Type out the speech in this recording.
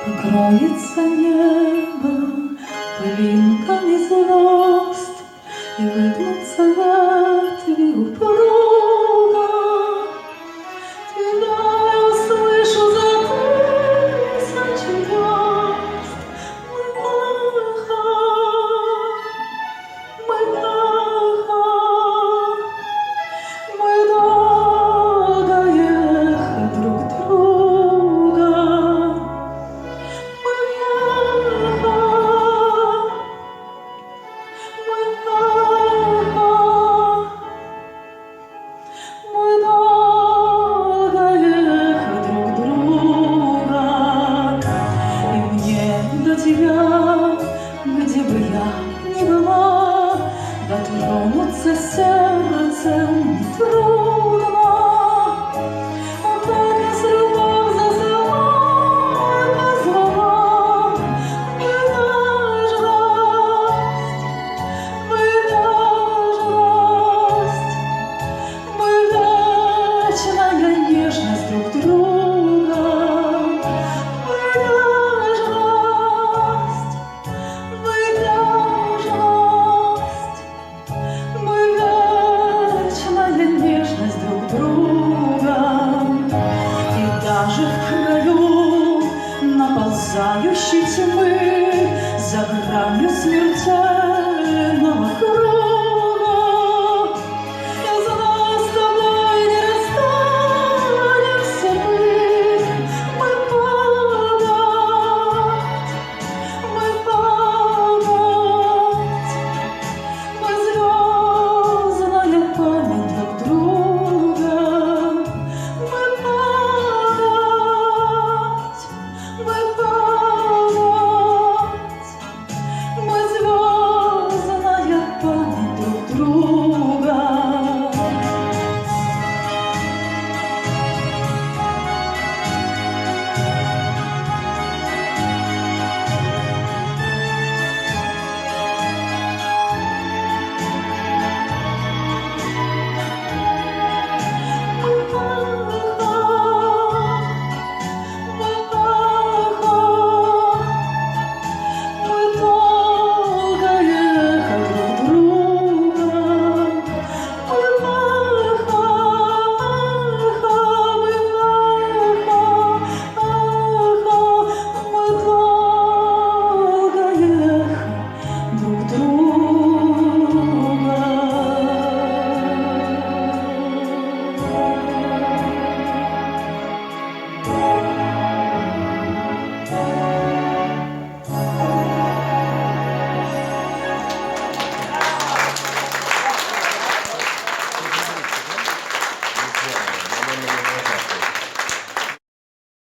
Покроется небо пылинками звезд, и выгнутся ветви упруга. Тебя я услышу за тысячи верст. Мы долго ехать друг друга. Мы долго ехать друг друга, и мне до тебя, где бы я ни была, дотронуться сердцем нетрудно. Так нас любовь зазывает, позвала. Мы вечная нежность друг друга. Мы нежность, вечная нежность друг друга. И даже в краю наползающей тьмы, за гранью смертельной,